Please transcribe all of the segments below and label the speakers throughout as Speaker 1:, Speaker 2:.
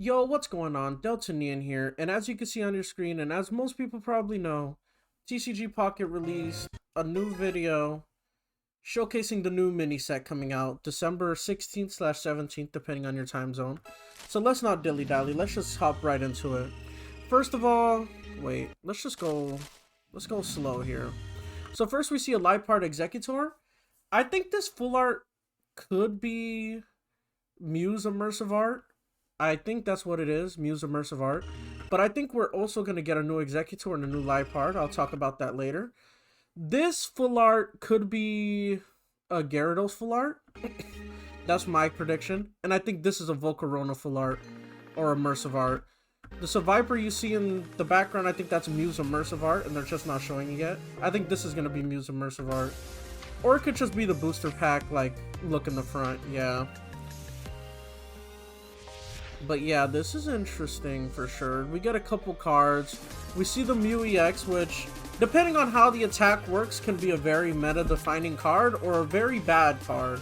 Speaker 1: Yo, what's going on? Deltanian here, and as you can see on your screen, and as most people probably know, TCG Pocket released a new video showcasing the new mini set coming out December 16th/17th, depending on your time zone. So let's not dilly-dally, let's just hop right into it. First of all, wait, let's go slow here. So first we see a live part Executor. I think this full art could be Muse Immersive Art. I think that's what it is, Muse Immersive Art. But I think we're also going to get a new Executor and a new live part. I'll talk about that later. This full art could be a Gyarados full art. That's my prediction. And I think this is a Volcarona full art or Immersive Art. The Survivor you see in the background, I think that's Muse Immersive Art, and they're just not showing it yet. I think this is going to be Muse Immersive Art. Or it could just be the booster pack, like, look in the front, yeah. But yeah, this is interesting for sure. We get a couple cards. We see the Mew EX, which, depending on how the attack works, can be a very meta-defining card or a very bad card.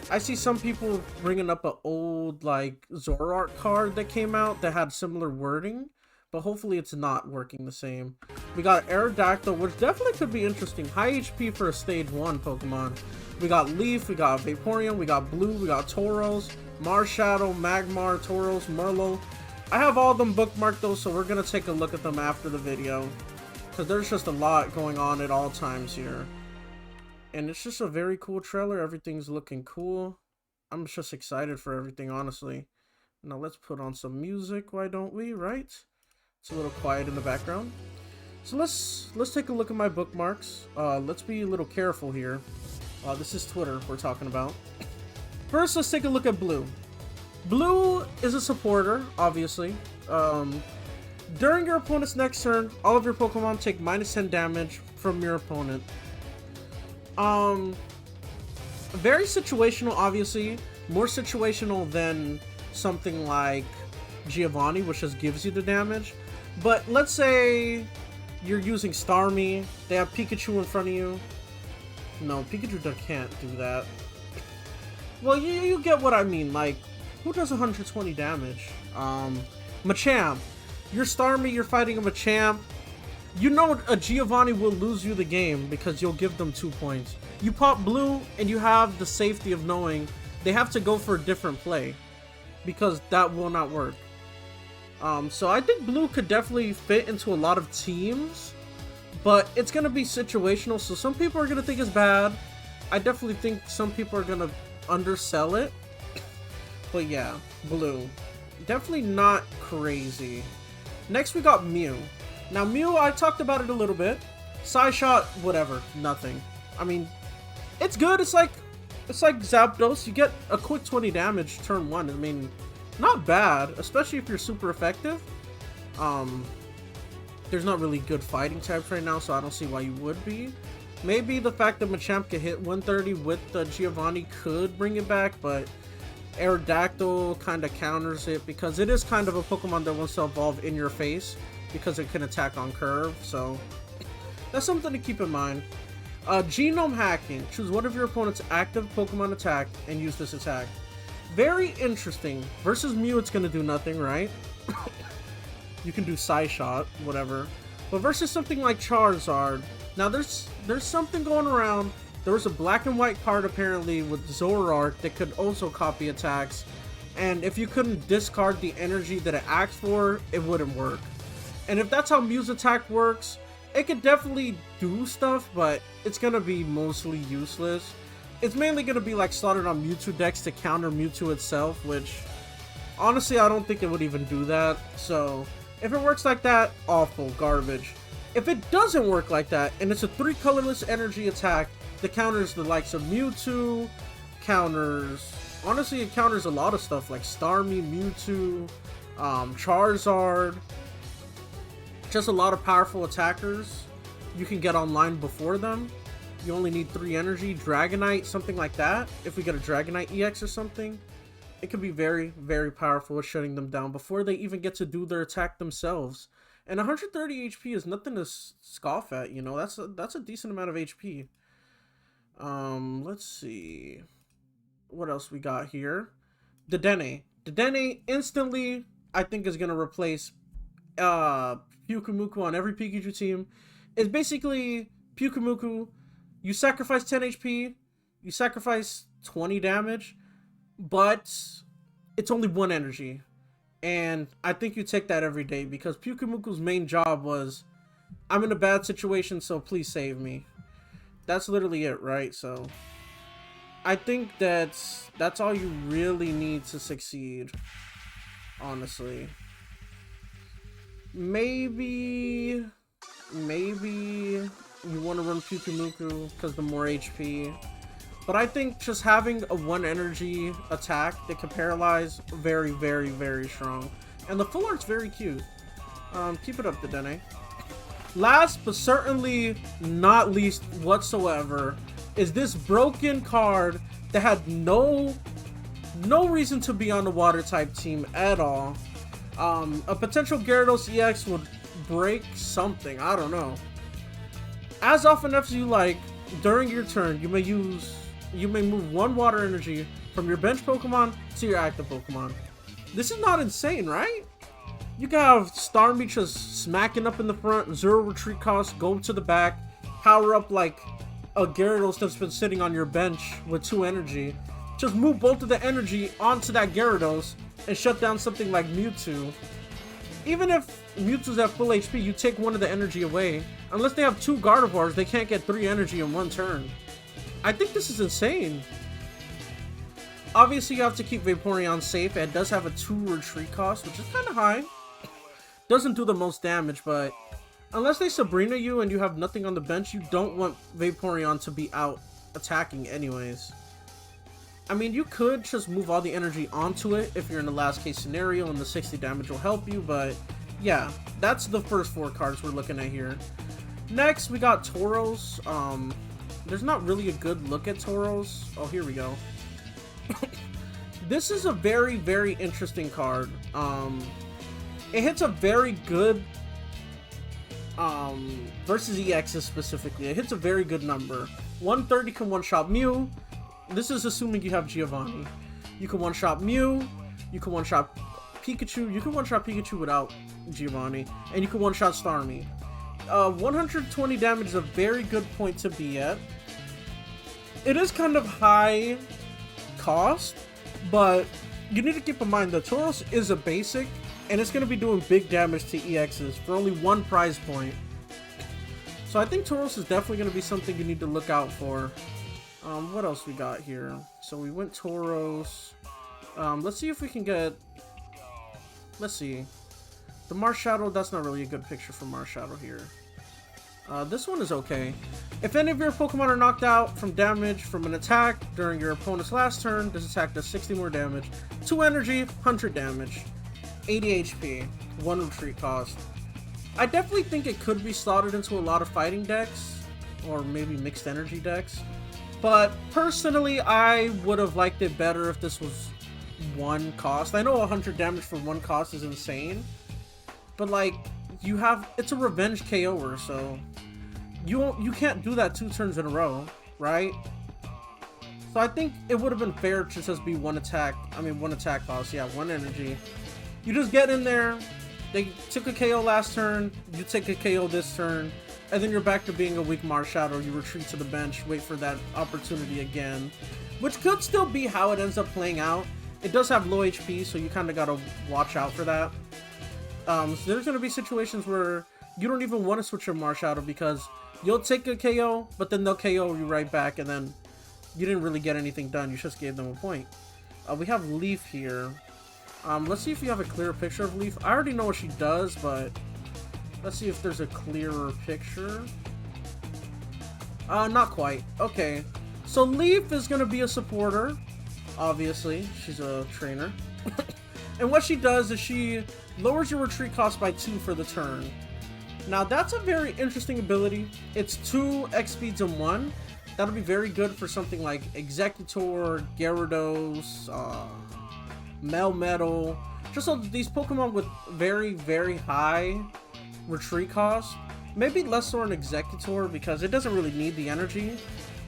Speaker 1: I see some people bringing up an old, like, Zoroark card that came out that had similar wording, but hopefully it's not working the same. We got Aerodactyl, which definitely could be interesting. High HP for a stage 1 Pokemon. We got Leaf, we got Vaporeon, we got Blue, we got Tauros, Marshadow, Magmar, Tauros, Murloc. I have all of them bookmarked though, so we're going to take a look at them after the video. Because there's just a lot going on at all times here. And it's just a very cool trailer. Everything's looking cool. I'm just excited for everything, honestly. Now let's put on some music, why don't we, right? It's a little quiet in the background. So let's take a look at my bookmarks. Let's be a little careful here. This is Twitter we're talking about. First, let's take a look at Blue. Blue is a supporter, obviously. During your opponent's next turn, all of your Pokemon take -10 damage from your opponent. Very situational, obviously. More situational than something like Giovanni, which just gives you the damage. But let's say you're using Starmie, they have Pikachu in front of you. No, Pikachu can't do that. Well, you get what I mean. Like, who does 120 damage? Machamp. You're Starmie, you're fighting a Machamp. You know a Giovanni will lose you the game because you'll give them 2 points. You pop Blue, and you have the safety of knowing they have to go for a different play because that will not work. So I think Blue could definitely fit into a lot of teams, but it's going to be situational, so some people are going to think it's bad. I definitely think some people are going to undersell it. But yeah, Blue. Definitely not crazy. Next we got Mew. Now Mew, I talked about it a little bit. Psyshot, whatever, nothing. I mean, it's good. It's like Zapdos. You get a quick 20 damage turn 1. I mean, not bad, especially if you're super effective. There's not really good fighting types right now, so I don't see why you would be. Maybe the fact that Machamp can hit 130 with the Giovanni could bring it back, but Aerodactyl kind of counters it because it is kind of a Pokemon that wants to evolve in your face because it can attack on curve, so that's something to keep in mind. Genome hacking. Choose one of your opponent's active Pokemon attack and use this attack. Very interesting. Versus Mew, it's going to do nothing, right? You can do Psyshot, whatever. But versus something like Charizard, now there's something going around. There was a black and white card apparently with Zoroark that could also copy attacks. And if you couldn't discard the energy that it acts for, it wouldn't work. And if that's how Mew's attack works, it could definitely do stuff, but it's going to be mostly useless. It's mainly going to be like slotted on Mewtwo decks to counter Mewtwo itself, which honestly I don't think it would even do that. So if it works like that, awful, garbage. If it doesn't work like that, and it's a 3 colorless energy attack that counters the likes of Mewtwo, honestly it counters a lot of stuff like Starmie, Mewtwo, Charizard, just a lot of powerful attackers. You can get online before them. You only need 3 energy, Dragonite, something like that. If we get a Dragonite EX or something, it could be very, very powerful at shutting them down before they even get to do their attack themselves. And 130 HP is nothing to scoff at, you know. That's a decent amount of HP. Let's see. What else we got here? Dedenne. Dedenne instantly I think is gonna replace Pyukumuku on every Pikachu team is basically Pyukumuku. You sacrifice 10 HP, you sacrifice 20 damage, but it's only 1 energy. And I think you take that every day because Pyukumuku's main job was, I'm in a bad situation, so please save me. That's literally it, right? So I think that's all you really need to succeed, honestly. Maybe you want to run Pyukumuku because the more HP. But I think just having a 1 energy attack that can paralyze, very, very, very strong. And the full art's very cute. Keep it up, Dedenne. Last but certainly not least whatsoever is this broken card that had no reason to be on the water type team at all. A potential Gyarados EX would break something, I don't know. As often as you like, during your turn, you may move 1 water energy from your bench Pokemon to your active Pokemon. This is not insane, right? You can have Starmie just smacking up in the front, 0 retreat cost, go to the back, power up like a Gyarados that's been sitting on your bench with 2 energy. Just move both of the energy onto that Gyarados and shut down something like Mewtwo. Even if Mewtwo's at full HP, you take 1 of the energy away. Unless they have 2 Gardevoirs, they can't get 3 energy in 1 turn. I think this is insane. Obviously, you have to keep Vaporeon safe. It does have a 2 retreat cost, which is kind of high. Doesn't do the most damage, but unless they Sabrina you and you have nothing on the bench, you don't want Vaporeon to be out attacking anyways. I mean, you could just move all the energy onto it if you're in the last case scenario and the 60 damage will help you, but yeah, that's the first 4 cards we're looking at here. Next, we got Tauros. There's not really a good look at Tauros. Oh, here we go. This is a very, very interesting card. It hits a very good versus EXs specifically. It hits a very good number. 130 can one-shot Mew. This is assuming you have Giovanni. You can one-shot Mew. You can one-shot Pikachu. You can one-shot Pikachu without Giovanni. And you can one-shot Starmie. 120 damage is a very good point to be at. It is kind of high cost, but you need to keep in mind that Tauros is a basic, and it's going to be doing big damage to EXs for only 1 prize point. So I think Tauros is definitely going to be something you need to look out for. What else we got here? So we went Tauros. Let's see if we can get... Let's see. The Marshadow, that's not really a good picture for Marshadow here. This one is okay. If any of your Pokemon are knocked out from damage from an attack during your opponent's last turn, this attack does 60 more damage. 2 energy, 100 damage. 80 HP, 1 retreat cost. I definitely think it could be slotted into a lot of fighting decks, or maybe mixed energy decks. But personally, I would have liked it better if this was 1 cost. I know 100 damage for 1 cost is insane, but like, it's a revenge KO'er, so you can't do that 2 turns in a row, right? So I think it would have been fair to just be 1 attack cost, yeah, 1 energy. You just get in there, they took a KO last turn, you take a KO this turn, and then you're back to being a weak Marshadow. You retreat to the bench, wait for that opportunity again, which could still be how it ends up playing out. It does have low HP, so you kind of gotta watch out for that. So there's gonna be situations where you don't even want to switch your Marshadow because you'll take a KO, but then they'll KO you right back, and then you didn't really get anything done. You just gave them a point. We have Leaf here. Let's see if we have a clearer picture of Leaf. I already know what she does, but let's see if there's a clearer picture. Not quite. Okay. So Leaf is going to be a supporter. Obviously, she's a trainer. And what she does is she lowers your retreat cost by 2 for the turn. Now, that's a very interesting ability. It's 2 X speeds in 1. That'll be very good for something like Executor, Gyarados, Melmetal. Just so these Pokemon with very, very high retreat cost. Maybe less so an Executor because it doesn't really need the energy.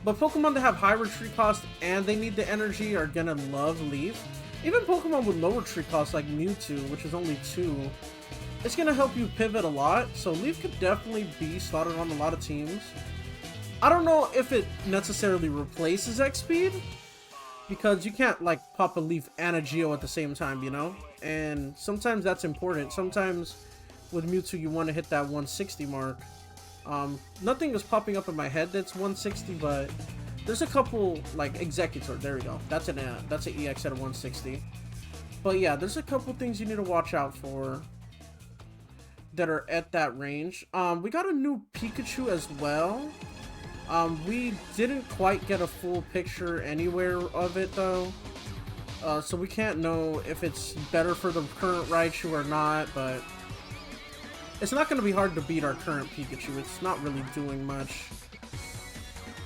Speaker 1: But Pokemon that have high retreat cost and they need the energy are gonna love Leaf. Even Pokemon with lower tree costs like Mewtwo, which is only 2, it's going to help you pivot a lot. So Leaf could definitely be slotted on a lot of teams. I don't know if it necessarily replaces X-Speed, because you can't like pop a Leaf and a Geo at the same time, you know? And sometimes that's important. Sometimes with Mewtwo you want to hit that 160 mark. Nothing is popping up in my head that's 160, but there's a couple, like Executor, there we go. That's an EX at a 160. But yeah, there's a couple things you need to watch out for that are at that range. We got a new Pikachu as well. We didn't quite get a full picture anywhere of it though. So we can't know if it's better for the current Raichu or not, but it's not going to be hard to beat our current Pikachu. It's not really doing much.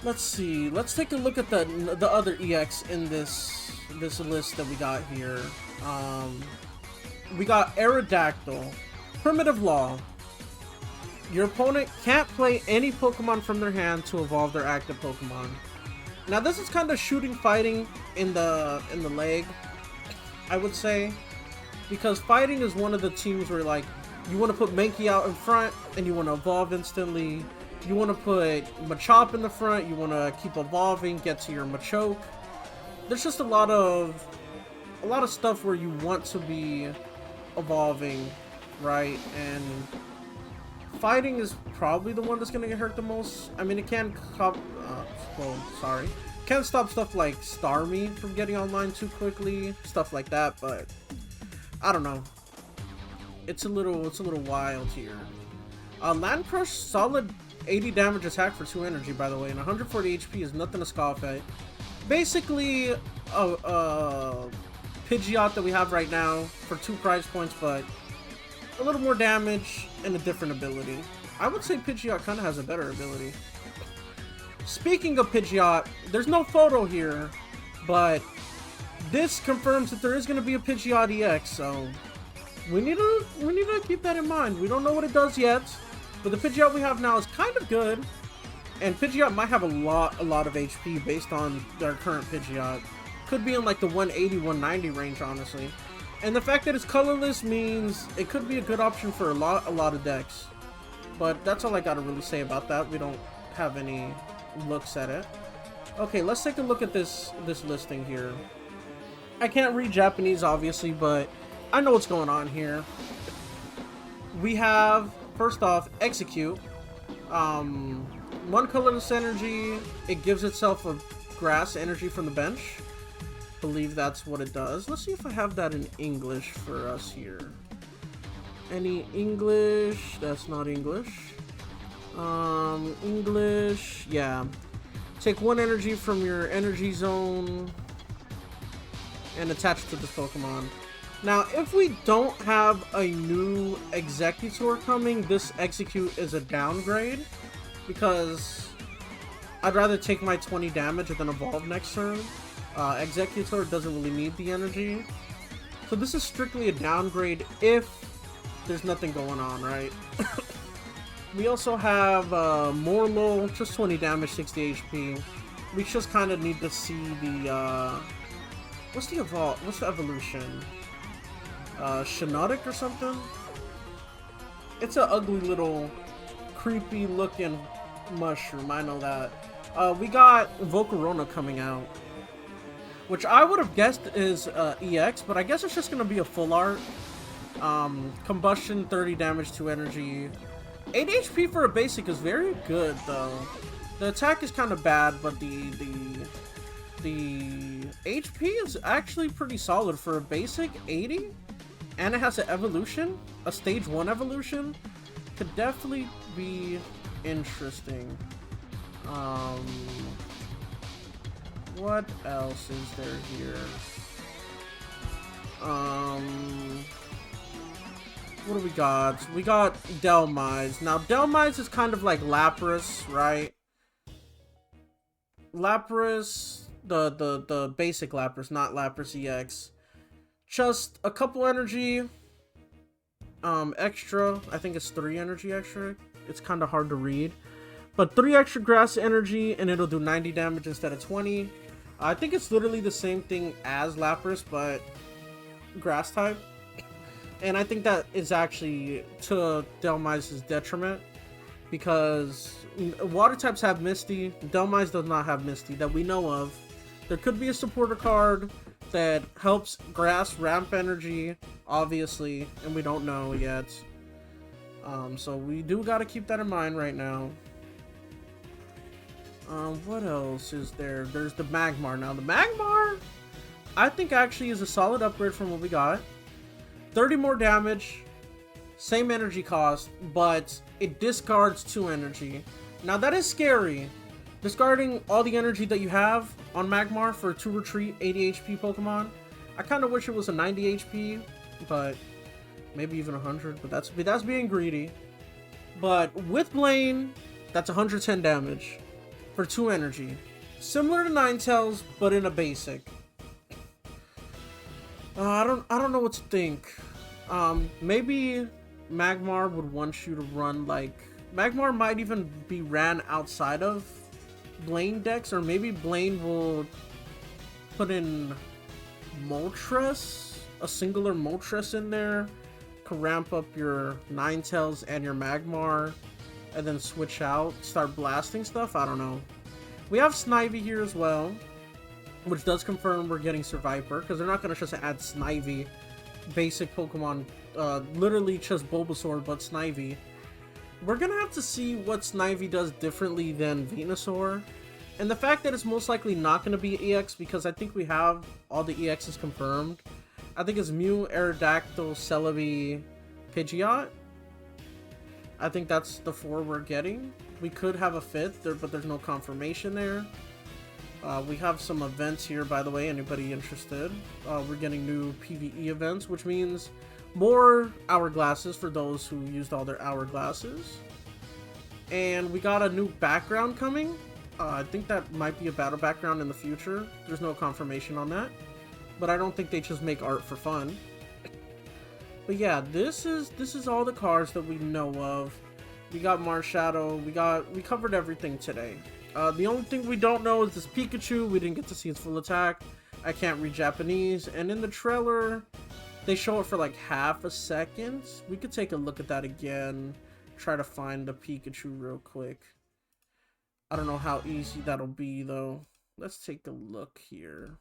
Speaker 1: Let's see. Let's take a look at the other EX in this list that we got here. We got Aerodactyl. Primitive Law. Your opponent can't play any Pokemon from their hand to evolve their active Pokemon. Now this is kind of shooting fighting in the leg, I would say, because fighting is one of the teams where like you want to put Mankey out in front and you want to evolve instantly. You want to put Machop in the front. You want to keep evolving, get to your Machoke. There's just a lot of stuff where you want to be evolving, right? And fighting is probably the one that's gonna get hurt the most. I mean, it can can't stop stuff like Starmie from getting online too quickly, stuff like that. But I don't know. It's a little wild here. Land Crush, solid 80 damage attack for 2 energy, by the way, and 140 HP is nothing to scoff at. Basically, Pidgeot that we have right now for 2 prize points, but a little more damage and a different ability. I would say Pidgeot kind of has a better ability. Speaking of Pidgeot, there's no photo here, but this confirms that there is going to be a Pidgeot EX, so we need to keep that in mind. We don't know what it does yet, but the Pidgeot we have now is kind of good, and Pidgeot might have a lot of HP based on their current Pidgeot. Could be in like the 180, 190 range, honestly. And the fact that it's colorless means it could be a good option for a lot of decks. But that's all I gotta really say about that. We don't have any looks at it. Okay, let's take a look at this listing here. I can't read Japanese, obviously, but I know what's going on here. We have, first off, Execute. 1 colorless energy. It gives itself a grass energy from the bench. Believe that's what it does. Let's see if I have that in English for us here. Any English? That's not English. English, yeah. Take 1 energy from your energy zone and attach it to this Pokemon. Now, if we don't have a new Executor coming, this Execute is a downgrade, because I'd rather take my 20 damage and then evolve next turn. Executor doesn't really need the energy. So this is strictly a downgrade if there's nothing going on, right? We also have Morlo, just 20 damage, 60 HP. We just kind of need to see the, what's the evolution? Shinotic or something? It's an ugly little creepy looking mushroom, I know that. We got Volcarona coming out, which I would have guessed is EX, but I guess it's just going to be a full art. Combustion, 30 damage, 2 energy. 8 HP for a basic is very good, though. The attack is kind of bad, but the HP is actually pretty solid for a basic. 80? And it has an evolution, a stage 1 evolution. Could definitely be interesting. What else is there here? What do we got? We got Delmise. Now, Delmise is kind of like Lapras, right? Lapras, the basic Lapras, not Lapras EX. Just a couple energy, extra. I think it's 3 energy extra. It's kind of hard to read. But 3 extra grass energy, and it'll do 90 damage instead of 20. I think it's literally the same thing as Lapras, but grass type. And I think that is actually to Dhelmise's detriment, because water types have Misty. Dhelmise does not have Misty that we know of. There could be a supporter card that helps grass ramp energy, obviously, and we don't know yet. So we do got to keep that in mind right now. What else is there? There's the Magmar. Now, the Magmar, I think actually is a solid upgrade from what we got. 30 more damage, same energy cost, but it discards 2 energy. Now, that is scary. Discarding all the energy that you have on Magmar for 2 retreat 80 HP Pokemon. I kind of wish it was a 90 HP, but maybe even 100, but that's being greedy. But with Blaine, that's 110 damage for 2 energy. Similar to Ninetales, but in a basic. I don't know what to think. Maybe Magmar would want you to run like... Magmar might even be ran outside of Blaine decks, or maybe Blaine will put in Moltres, a singular Moltres in there, to ramp up your Ninetales and your Magmar, and then switch out, start blasting stuff. I don't know. We have Snivy here as well, which does confirm we're getting Survivor, because they're not going to just add Snivy, basic Pokemon, literally just Bulbasaur, but Snivy. We're going to have to see what Snivy does differently than Venusaur, and the fact that it's most likely not going to be EX, because I think we have all the EXs confirmed. I think it's Mew, Aerodactyl, Celebi, Pidgeot. I think that's the 4 we're getting. We could have a 5th, but there's no confirmation there. We have some events here, by the way, anybody interested. We're getting new PvE events, which means more hourglasses for those who used all their hourglasses. And we got a new background coming. I think that might be a battle background in the future. There's no confirmation on that. But I don't think they just make art for fun. But yeah, this is all the cards that we know of. We got Marshadow. We covered everything today. The only thing we don't know is this Pikachu. We didn't get to see its full attack. I can't read Japanese. And in the trailer, they show it for like half a second. We could take a look at that again. Try to find the Pikachu real quick. I don't know how easy that'll be though. Let's take a look here.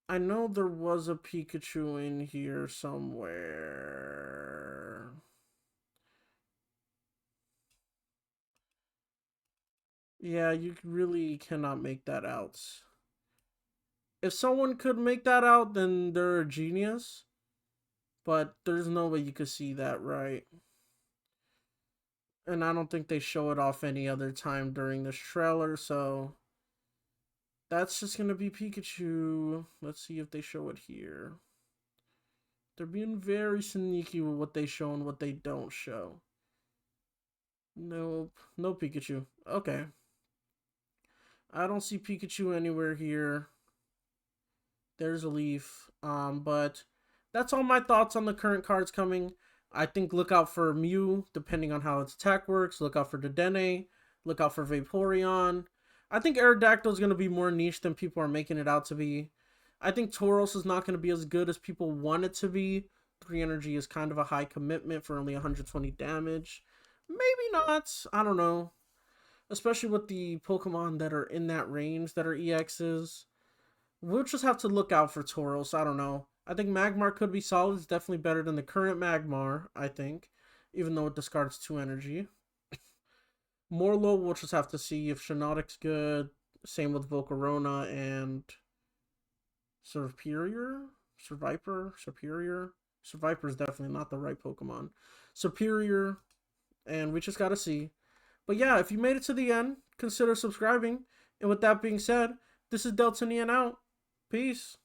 Speaker 1: I know there was a Pikachu in here somewhere. Yeah, you really cannot make that out. If someone could make that out, then they're a genius. But there's no way you could see that, right? And I don't think they show it off any other time during this trailer, so... That's just gonna be Pikachu. Let's see if they show it here. They're being very sneaky with what they show and what they don't show. Nope. No Pikachu. Okay. I don't see Pikachu anywhere here. There's a Leaf. But that's all my thoughts on the current cards coming. I think look out for Mew, depending on how its attack works. Look out for Dedenne. Look out for Vaporeon. I think Aerodactyl is going to be more niche than people are making it out to be. I think Tauros is not going to be as good as people want it to be. 3 energy is kind of a high commitment for only 120 damage. Maybe not. I don't know. Especially with the Pokemon that are in that range that are EXs. We'll just have to look out for Tauros. I don't know. I think Magmar could be solid. It's definitely better than the current Magmar, I think. Even though it discards 2 energy. Morlo, we'll just have to see if Shiinotic's good. Same with Volcarona and Superior? Survivor? Superior? Survivor is definitely not the right Pokemon. Superior. And we just gotta see. But yeah, if you made it to the end, consider subscribing. And with that being said, this is Deltanian out. Peace.